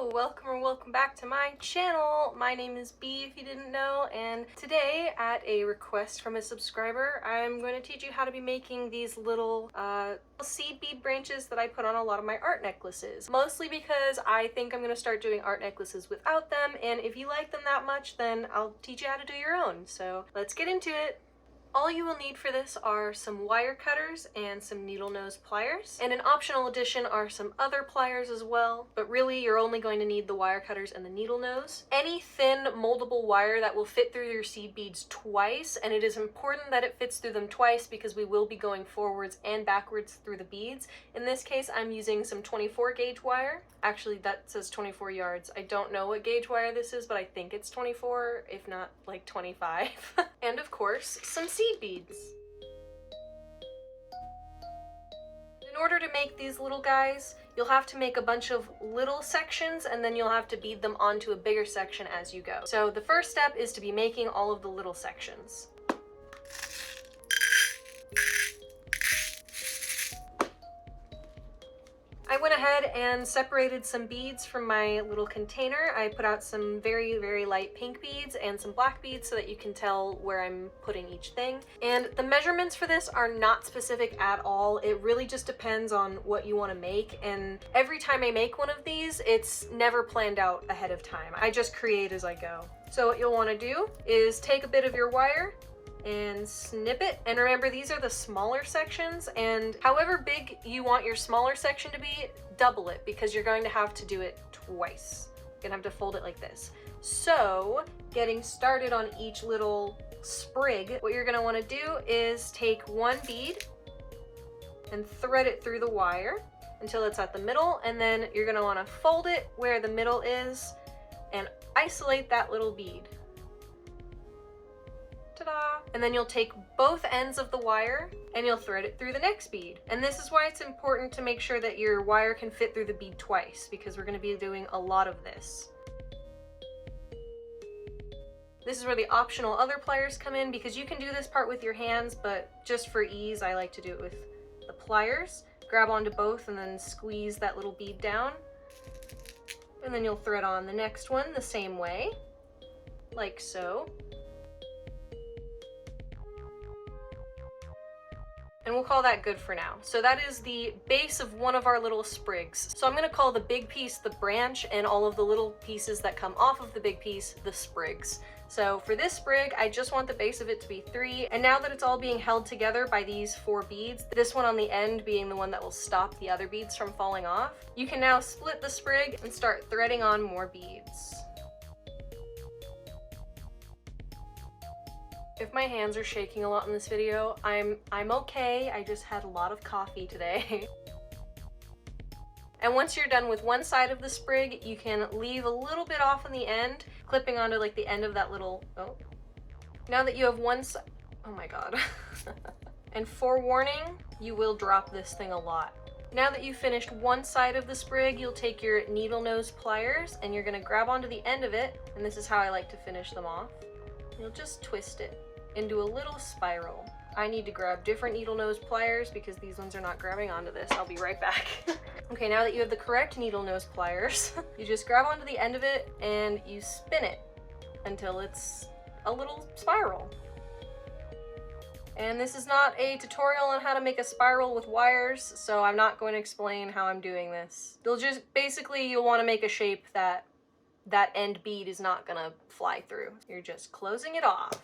Hello, welcome back to my channel. My name is B if you didn't know, and today at a request from a subscriber, I'm going to teach you how to be making these little seed bead branches that I put on a lot of my art necklaces. Mostly because I think I'm going to start doing art necklaces without them, and if you like them that much, then I'll teach you how to do your own. So let's get into it. All you will need for this are some wire cutters and some needle nose pliers, and an optional addition are some other pliers as well, but really you're only going to need the wire cutters and the needle nose. Any thin moldable wire that will fit through your seed beads twice, and it is important that it fits through them twice because we will be going forwards and backwards through the beads. In this case I'm using some 24 gauge wire. Actually that says 24 yards. I don't know what gauge wire this is, but I think it's 24, if not like 25. And of course some seed beads. In order to make these little guys, you'll have to make a bunch of little sections and then you'll have to bead them onto a bigger section as you go. So the first step is to be making all of the little sections. I went ahead and separated some beads from my little container. I put out some very, very light pink beads and some black beads so that you can tell where I'm putting each thing. And the measurements for this are not specific at all. It really just depends on what you want to make. And every time I make one of these, it's never planned out ahead of time. I just create as I go. So what you'll want to do is take a bit of your wire and snip it. And remember, these are the smaller sections, and however big you want your smaller section to be, double it because you're going to have to do it twice. You're gonna have to fold it like this. So getting started on each little sprig, what you're gonna want to do is take one bead and thread it through the wire until it's at the middle, and then you're gonna want to fold it where the middle is and isolate that little bead. And then you'll take both ends of the wire and you'll thread it through the next bead. And this is why it's important to make sure that your wire can fit through the bead twice, because we're going to be doing a lot of this. This is where the optional other pliers come in, because you can do this part with your hands, but just for ease I like to do it with the pliers. Grab onto both and then squeeze that little bead down. And then you'll thread on the next one the same way, like so. And we'll call that good for now. So that is the base of one of our little sprigs. So I'm going to call the big piece the branch and all of the little pieces that come off of the big piece the sprigs. So for this sprig, I just want the base of it to be 3. And now that it's all being held together by these 4 beads, this one on the end being the one that will stop the other beads from falling off, you can now split the sprig and start threading on more beads. If my hands are shaking a lot in this video, I'm okay. I just had a lot of coffee today. And once you're done with one side of the sprig, you can leave a little bit off on the end, clipping onto like the end of that little, oh. Now that you have one side, oh my god. And forewarning, you will drop this thing a lot. Now that you've finished one side of the sprig, you'll take your needle nose pliers and you're gonna grab onto the end of it, and this is how I like to finish them off. You'll just twist it into a little spiral. I need to grab different needle nose pliers because these ones are not grabbing onto this. I'll be right back. Okay, now that you have the correct needle nose pliers, you just grab onto the end of it and you spin it until it's a little spiral. And this is not a tutorial on how to make a spiral with wires, so I'm not going to explain how I'm doing this. You'll want to make a shape that end bead is not gonna fly through. You're just closing it off.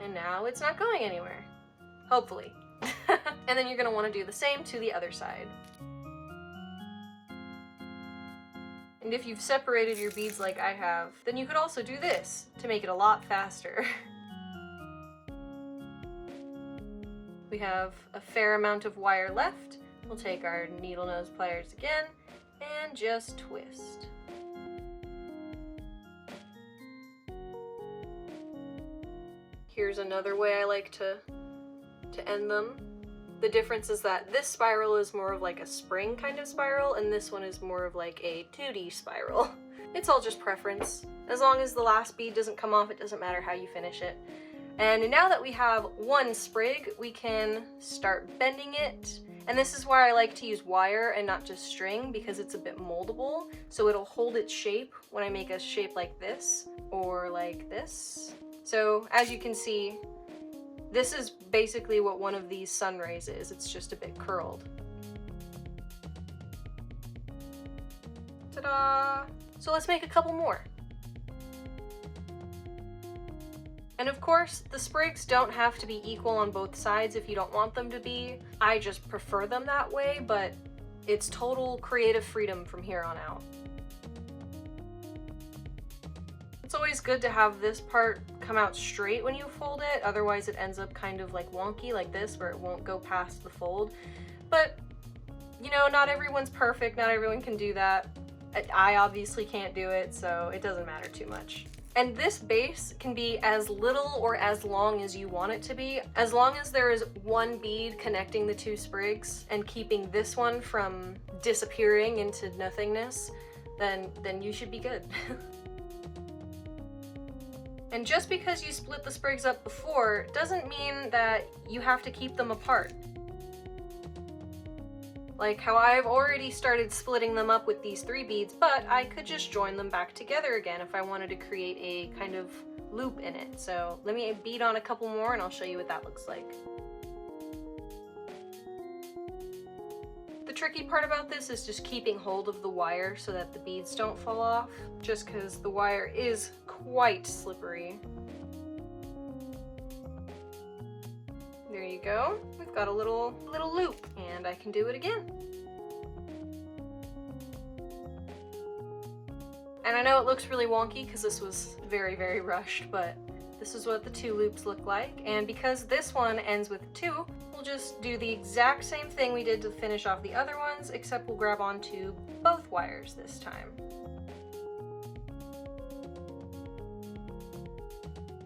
And now it's not going anywhere. Hopefully. And then you're gonna want to do the same to the other side. And if you've separated your beads like I have, then you could also do this to make it a lot faster. We have a fair amount of wire left. We'll take our needle nose pliers again and just twist. Here's another way I like to end them. The difference is that this spiral is more of like a spring kind of spiral, and this one is more of like a 2D spiral. It's all just preference. As long as the last bead doesn't come off, it doesn't matter how you finish it. And now that we have one sprig, we can start bending it And this is why I like to use wire and not just string, because it's a bit moldable, so it'll hold its shape when I make a shape like this or like this. So as you can see, this is basically what one of these sun rays is. It's just a bit curled. Ta-da! So let's make a couple more. And of course, the sprigs don't have to be equal on both sides if you don't want them to be. I just prefer them that way, but it's total creative freedom from here on out. It's always good to have this part come out straight when you fold it, otherwise it ends up kind of like wonky like this, where it won't go past the fold. But, you know, not everyone's perfect, not everyone can do that. I obviously can't do it, so it doesn't matter too much. And this base can be as little or as long as you want it to be. As long as there is one bead connecting the two sprigs and keeping this one from disappearing into nothingness, then you should be good. And just because you split the sprigs up before doesn't mean that you have to keep them apart. Like how I've already started splitting them up with these 3 beads, but I could just join them back together again if I wanted to create a kind of loop in it. So let me bead on a couple more and I'll show you what that looks like. The tricky part about this is just keeping hold of the wire so that the beads don't fall off, just because the wire is quite slippery. There you go. We've got a little loop, and I can do it again. And I know it looks really wonky because this was very, very rushed, but this is what the 2 loops look like. And because this one ends with 2, we'll just do the exact same thing we did to finish off the other ones, except we'll grab onto both wires this time.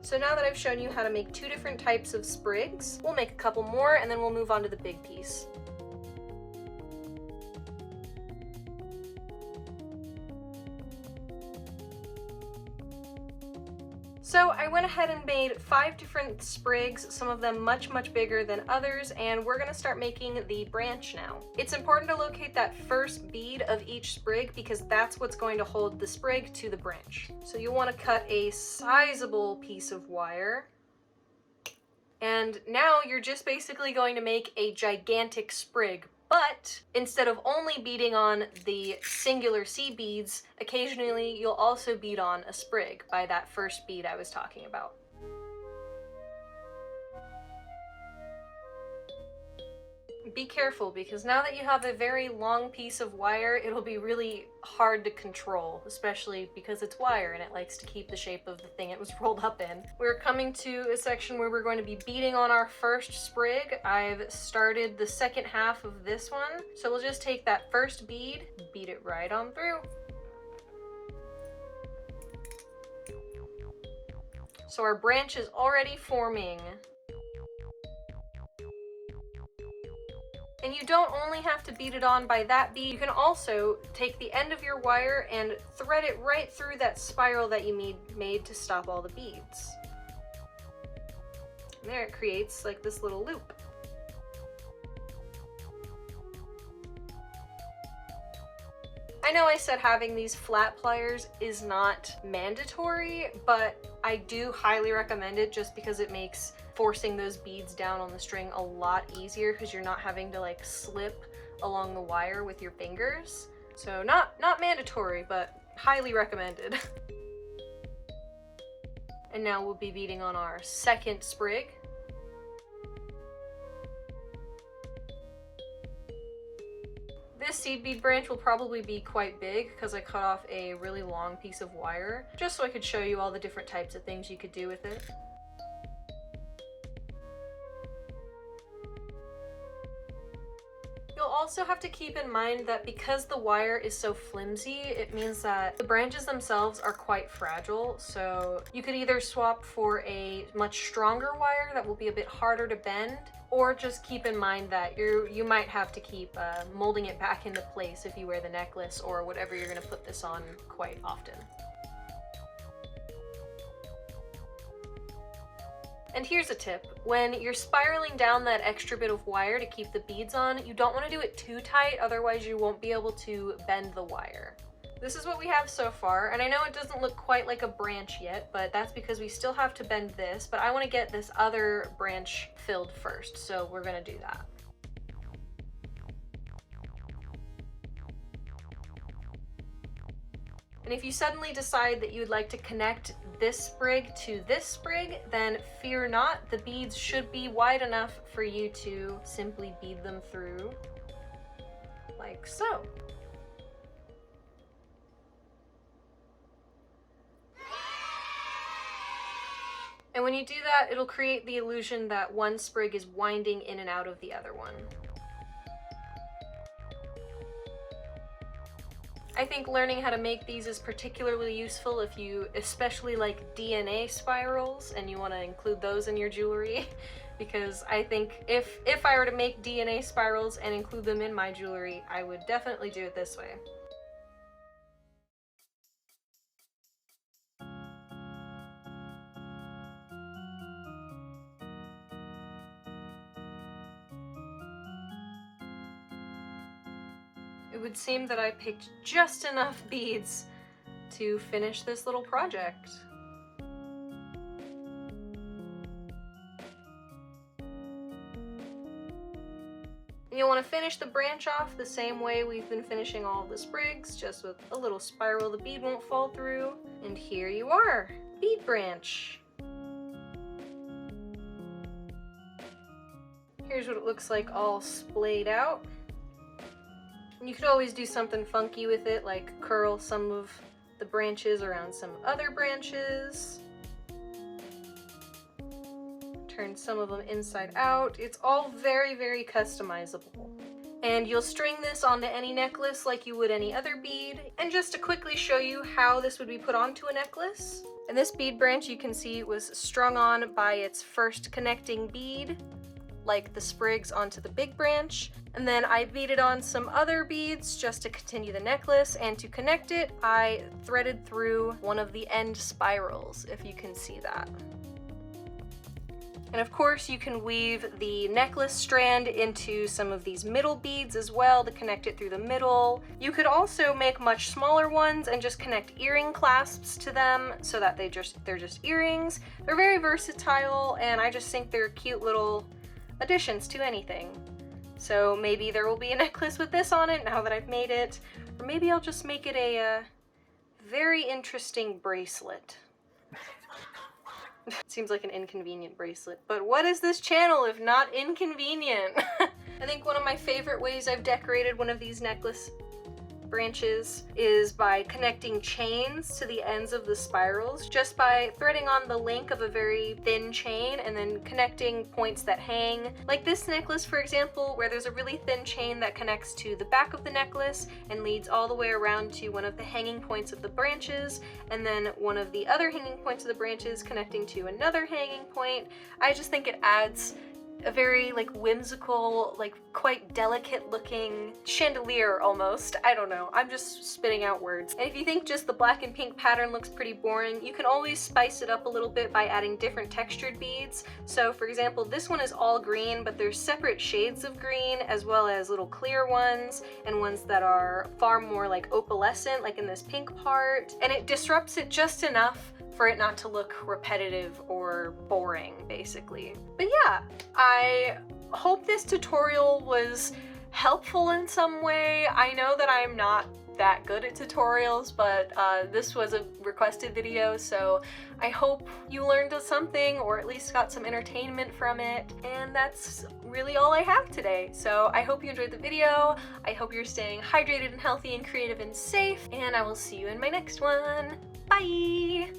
So now that I've shown you how to make 2 different types of sprigs, we'll make a couple more and then we'll move on to the big piece. So I went ahead and made 5 different sprigs, some of them much, much bigger than others, and we're gonna start making the branch now. It's important to locate that first bead of each sprig because that's what's going to hold the sprig to the branch. So you'll want to cut a sizable piece of wire. And now you're just basically going to make a gigantic sprig. But instead of only beading on the singular seed beads, occasionally you'll also bead on a sprig by that first bead I was talking about. Be careful, because now that you have a very long piece of wire, it'll be really hard to control, especially because it's wire and it likes to keep the shape of the thing it was rolled up in. We're coming to a section where we're going to be beading on our first sprig. I've started the second half of this one, so we'll just take that first bead, bead it right on through. So our branch is already forming. And you don't only have to bead it on by that bead, you can also take the end of your wire and thread it right through that spiral that you made to stop all the beads. And there it creates like this little loop. I know I said having these flat pliers is not mandatory, but I do highly recommend it just because it makes forcing those beads down on the string a lot easier, because you're not having to like slip along the wire with your fingers. So not mandatory, but highly recommended. And now we'll be beading on our second sprig. This seed bead branch will probably be quite big because I cut off a really long piece of wire, just so I could show you all the different types of things you could do with it. You'll also have to keep in mind that because the wire is so flimsy, it means that the branches themselves are quite fragile. So you could either swap for a much stronger wire that will be a bit harder to bend, or just keep in mind that you might have to keep molding it back into place if you wear the necklace or whatever you're going to put this on quite often. And here's a tip. When you're spiraling down that extra bit of wire to keep the beads on, you don't want to do it too tight, otherwise you won't be able to bend the wire. This is what we have so far, and I know it doesn't look quite like a branch yet, but that's because we still have to bend this, but I want to get this other branch filled first, so we're going to do that. And if you suddenly decide that you would like to connect this sprig to this sprig, then fear not, the beads should be wide enough for you to simply bead them through, like so. And when you do that, it'll create the illusion that one sprig is winding in and out of the other one. I think learning how to make these is particularly useful if you especially like DNA spirals and you want to include those in your jewelry, because I think if I were to make DNA spirals and include them in my jewelry, I would definitely do it this way. It would seem that I picked just enough beads to finish this little project. And you'll want to finish the branch off the same way we've been finishing all of the sprigs, just with a little spiral the bead won't fall through. And here you are, bead branch. Here's what it looks like all splayed out. And you could always do something funky with it, like curl some of the branches around some other branches. Turn some of them inside out. It's all very, very customizable. And you'll string this onto any necklace like you would any other bead. And just to quickly show you how this would be put onto a necklace. And this bead branch, you can see, was strung on by its first connecting bead, like the sprigs onto the big branch. And then I beaded on some other beads just to continue the necklace, and to connect it, I threaded through one of the end spirals, if you can see that. And of course you can weave the necklace strand into some of these middle beads as well to connect it through the middle. You could also make much smaller ones and just connect earring clasps to them so that they're just earrings. They're very versatile, and I just think they're cute little additions to anything. So maybe there will be a necklace with this on it now that I've made it, or maybe I'll just make it a very interesting bracelet. Seems like an inconvenient bracelet, but what is this channel if not inconvenient? I think one of my favorite ways I've decorated one of these necklace branches is by connecting chains to the ends of the spirals, just by threading on the link of a very thin chain and then connecting points that hang. Like this necklace, for example, where there's a really thin chain that connects to the back of the necklace and leads all the way around to one of the hanging points of the branches, and then one of the other hanging points of the branches connecting to another hanging point. I just think it adds a very like whimsical, like quite delicate looking chandelier almost. I don't know, I'm just spitting out words. And if you think just the black and pink pattern looks pretty boring, you can always spice it up a little bit by adding different textured beads. So for example, this one is all green, but there's separate shades of green, as well as little clear ones and ones that are far more like opalescent, like in this pink part. And it disrupts it just enough for it not to look repetitive or boring, basically. But yeah, I hope this tutorial was helpful in some way. I know that I'm not that good at tutorials, but this was a requested video, so I hope you learned something, or at least got some entertainment from it. And that's really all I have today. So I hope you enjoyed the video. I hope you're staying hydrated and healthy and creative and safe, and I will see you in my next one. Bye!